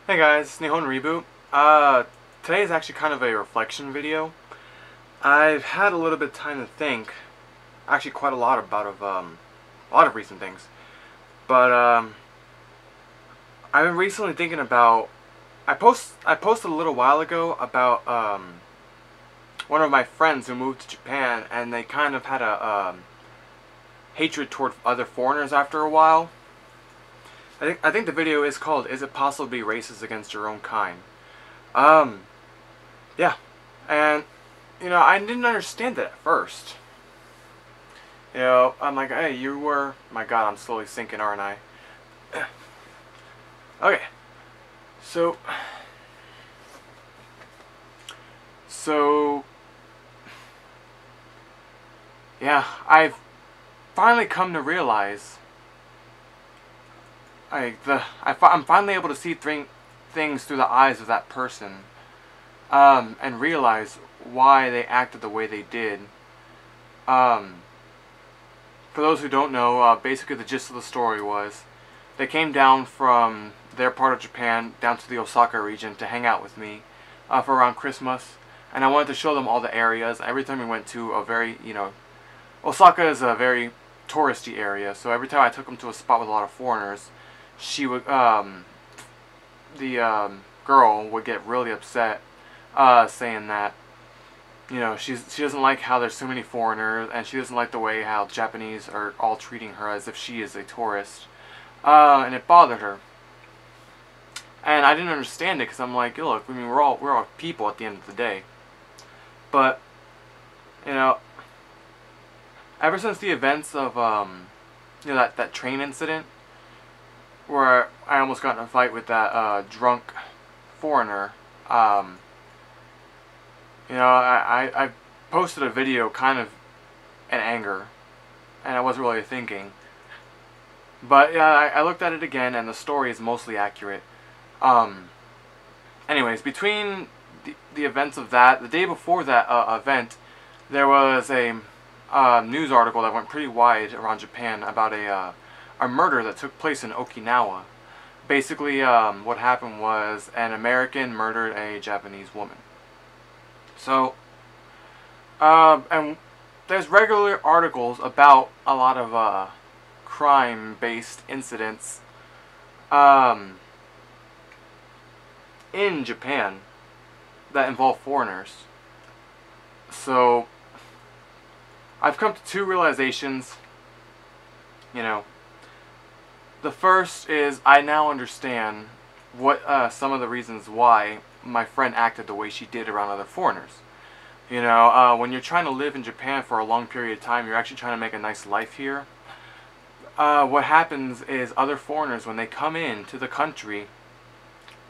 Hey guys, Nihon Reboot. Today is actually kind of a reflection video. I've had a little bit of time to think, actually quite a lot about a lot of recent things. But I've been recently thinking about. I posted a little while ago about one of my friends who moved to Japan, and they kind of had a hatred toward other foreigners after a while. I think the video is called "Is It Possible to Be Racist Against Your Own Kind?" Um, yeah, and I didn't understand it at first. I'm like, hey, you were. My God, I'm slowly sinking, aren't I? Okay, so, so, yeah, I've finally come to realize. I'm finally able to see things through the eyes of that person, and realize why they acted the way they did. Um, for those who don't know, basically the gist of the story was they came down from their part of Japan down to the Osaka region to hang out with me for around Christmas, and I wanted to show them all the areas. Every time we went to a very, Osaka is a very touristy area, so every time I took them to a spot with a lot of foreigners, she would, the girl would get really upset, saying that, she doesn't like how there's so many foreigners, and she doesn't like the way how Japanese are all treating her as if she is a tourist, and it bothered her. And I didn't understand it because I'm like, look, I mean, we're all people at the end of the day. But ever since the events of that train incident where I almost got in a fight with that drunk foreigner, I posted a video kind of in anger, and I wasn't really thinking. But yeah, I looked at it again, and the story is mostly accurate. Anyways, between the events of that, the day before that event, there was a news article that went pretty wide around Japan about a murder that took place in Okinawa. Basically, what happened was an American murdered a Japanese woman. So, and there's regular articles about a lot of crime-based incidents in Japan that involve foreigners. So, I've come to two realizations. The first is I now understand what some of the reasons why my friend acted the way she did around other foreigners. When you're trying to live in Japan for a long period of time, you're actually trying to make a nice life here. What happens is other foreigners, when they come into the country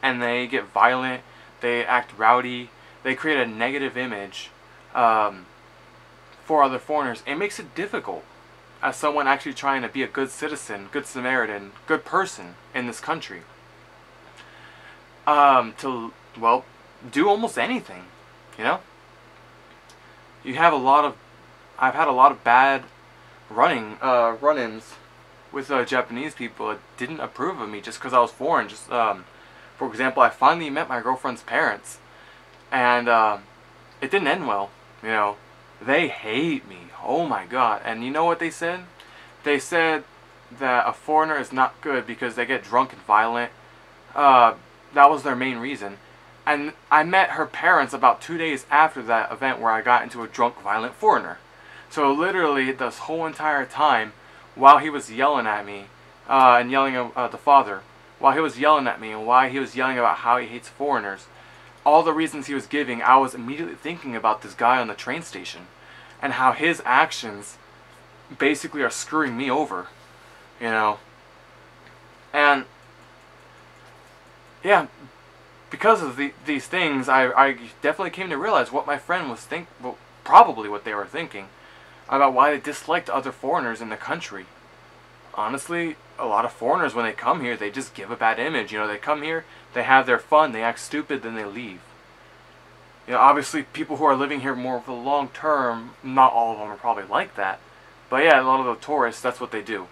and they get violent, they act rowdy, they create a negative image for other foreigners. It makes it difficult as someone actually trying to be a good citizen, good Samaritan, good person in this country. To, well, do almost anything, You have a lot of, I've had a lot of bad run-ins with Japanese people that didn't approve of me just because I was foreign. Just, for example, I finally met my girlfriend's parents, and it didn't end well, They hate me. Oh my God. And you know what they said? They said that a foreigner is not good because they get drunk and violent. That was their main reason. And I met her parents about 2 days after that event where I got into a drunk, violent foreigner. So literally this whole entire time, while he was yelling at me, and yelling at the father, while he was yelling at me and while he was yelling about how he hates foreigners, all the reasons he was giving, I was immediately thinking about this guy on the train station and how his actions basically are screwing me over, And, yeah, because of these things, I definitely came to realize what my friend was probably what they were thinking about why they disliked other foreigners in the country. Honestly, a lot of foreigners, when they come here, they just give a bad image. They come here, they have their fun, they act stupid, then they leave. Obviously, people who are living here more for the long term, not all of them are probably like that. But yeah, a lot of the tourists, that's what they do.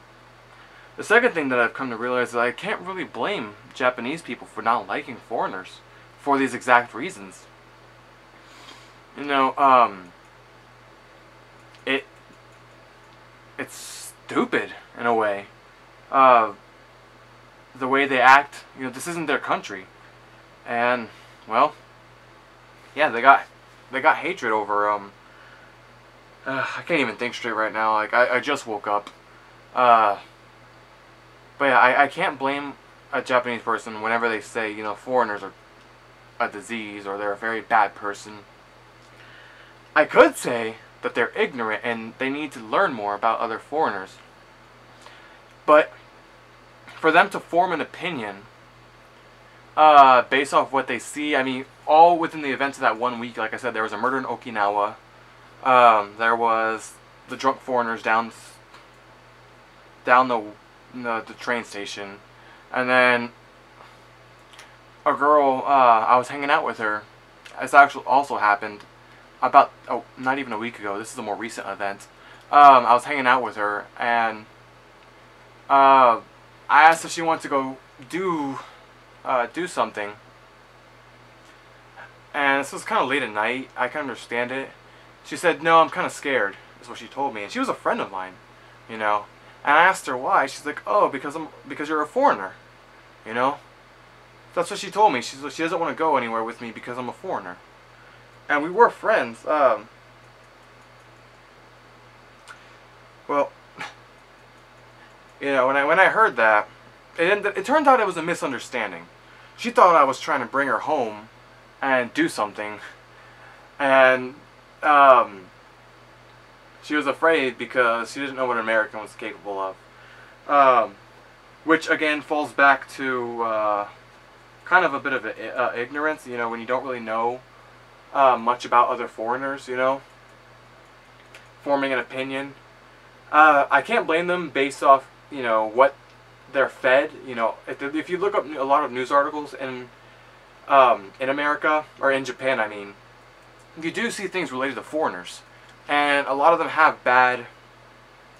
The second thing that I've come to realize is I can't really blame Japanese people for not liking foreigners for these exact reasons. You know, it it's stupid in a way. Uh, the way they act, you know, this isn't their country, and well, yeah, they got hatred over I can't even think straight right now. Like I just woke up. But yeah, I can't blame a Japanese person whenever they say, you know, foreigners are a disease or they're a very bad person. I could say that they're ignorant and they need to learn more about other foreigners. But for them to form an opinion based off what they see, I mean, all within the events of that 1 week, like I said, there was a murder in Okinawa. There was the drunk foreigners down the train station, and then a girl, I was hanging out with her. This actually also happened about, not even a week ago. This is a more recent event. I was hanging out with her, and I asked if she wanted to go do something. And this was kind of late at night. I can understand it. She said, "No, I'm kind of scared," is what she told me. And she was a friend of mine, you know. And I asked her why. She's like, "Oh, because you're a foreigner," you know. That's what she told me. She doesn't want to go anywhere with me because I'm a foreigner. And we were friends. Well, you know, when I heard that, it turned out it was a misunderstanding. She thought I was trying to bring her home and do something, and she was afraid because she didn't know what an American was capable of. Which again falls back to kind of a bit of ignorance, you know, when you don't really know much about other foreigners, you know, forming an opinion. I can't blame them based off, you know, what they're fed. You know, if you look up a lot of news articles in America, or in Japan, I mean, you do see things related to foreigners. And a lot of them have bad...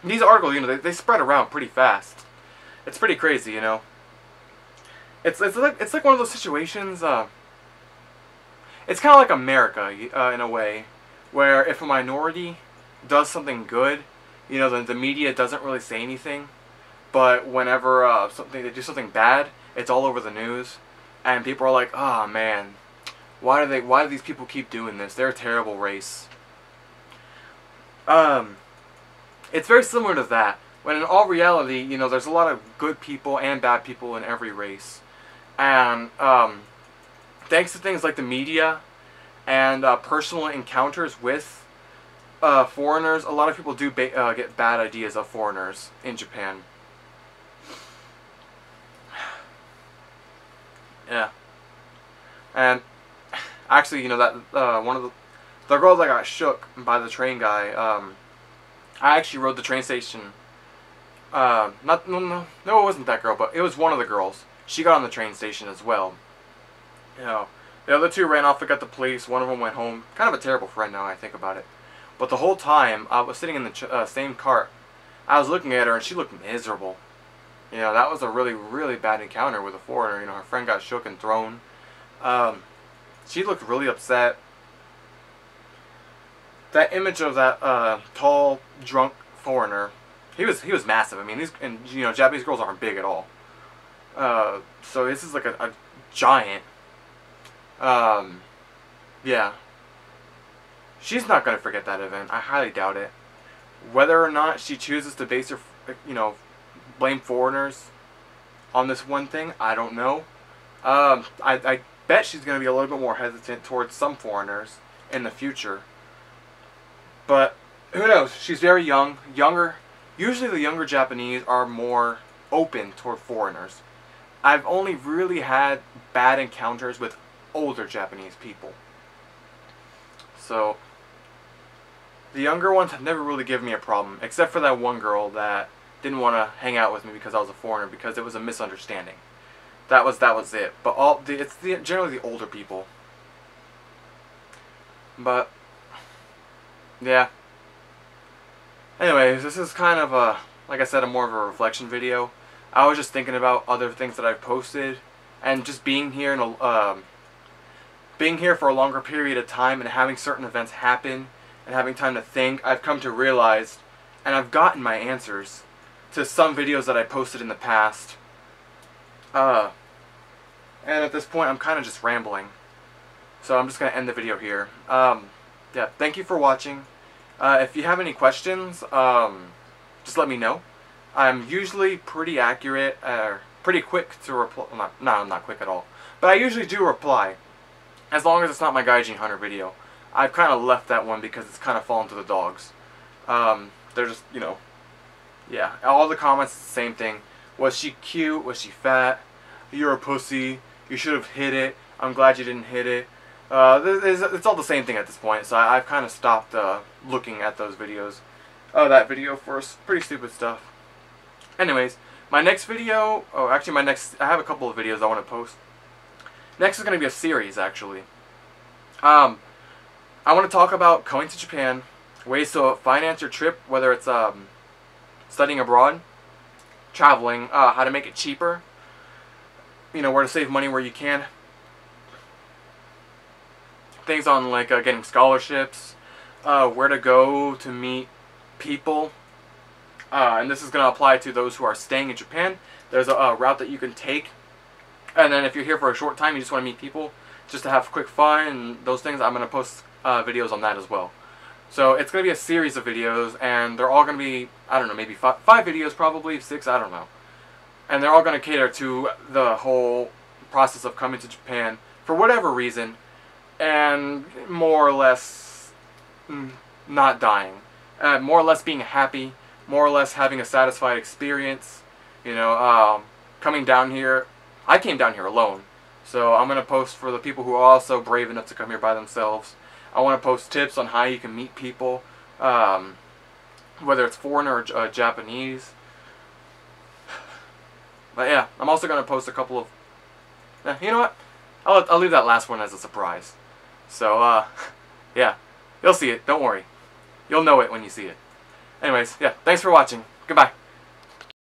These articles, you know, they spread around pretty fast. It's pretty crazy, you know. It's like one of those situations. It's kind of like America in a way, where if a minority does something good, you know, the media doesn't really say anything. But whenever they do something bad, it's all over the news, and people are like, "Oh man, why do these people keep doing this? They're a terrible race." It's very similar to that. When in all reality, you know, there's a lot of good people and bad people in every race. And thanks to things like the media and personal encounters with foreigners, a lot of people do get bad ideas of foreigners in Japan. Yeah. And actually, you know, that one of the girls that got shook by the train guy, I actually rode the train station. No, it wasn't that girl, but it was one of the girls. She got on the train station as well. You know, the other two ran off and got the police. One of them went home. Kind of a terrible friend now I think about it. But the whole time, I was sitting in the same cart. I was looking at her, and she looked miserable. You know, that was a really, really bad encounter with a foreigner. You know, her friend got shook and thrown. She looked really upset. That image of that tall, drunk foreigner, he was massive. I mean, you know, Japanese girls aren't big at all. So this is like a giant. Yeah. She's not gonna forget that event. I highly doubt it. Whether or not she chooses to base her, you know, blame foreigners on this one thing, I don't know. I bet she's gonna be a little bit more hesitant towards some foreigners in the future. But who knows? She's very young. Usually the younger Japanese are more open toward foreigners. I've only really had bad encounters with older Japanese people. So the younger ones have never really given me a problem, except for that one girl that didn't want to hang out with me because I was a foreigner, because it was a misunderstanding. That was it. But it's generally the older people. But yeah. Anyways, this is kind of like I said, more of a reflection video. I was just thinking about other things that I've posted, and just being here being here for a longer period of time and having certain events happen and having time to think. I've come to realize, and I've gotten my answers to some videos that I posted in the past. And at this point, I'm kind of just rambling. So I'm just going to end the video here. Yeah, thank you for watching. If you have any questions, just let me know. I'm usually pretty accurate, pretty quick to reply. No, I'm not quick at all. But I usually do reply, as long as it's not my Gaijin Hunter video. I've kind of left that one because it's kind of fallen to the dogs. They're just, you know, yeah, all the comments, the same thing. Was she cute? Was she fat? You're a pussy. You should have hit it. I'm glad you didn't hit it. It's all the same thing at this point, so I've kind of stopped looking at those videos. That video for pretty stupid stuff. Anyways, my next video, I have a couple of videos I want to post. Next is going to be a series, actually. I want to talk about going to Japan, ways to finance your trip, whether it's studying abroad, traveling, how to make it cheaper, you know, where to save money where you can, things on like getting scholarships, where to go to meet people. And this is going to apply to those who are staying in Japan. There's a route that you can take. And then if you're here for a short time, you just want to meet people, just to have quick fun and those things, I'm going to post videos on that as well. So it's going to be a series of videos, and they're all going to be, I don't know, maybe five videos, probably 6, I don't know. And they're all going to cater to the whole process of coming to Japan for whatever reason, and more or less not dying. More or less being happy. More or less having a satisfied experience, you know, coming down here. I came down here alone, so I'm going to post for the people who are also brave enough to come here by themselves. I want to post tips on how you can meet people, whether it's foreign or Japanese. But yeah, I'm also going to post a couple of, you know what, I'll leave that last one as a surprise. So, yeah, you'll see it, don't worry. You'll know it when you see it. Anyways, yeah, thanks for watching. Goodbye.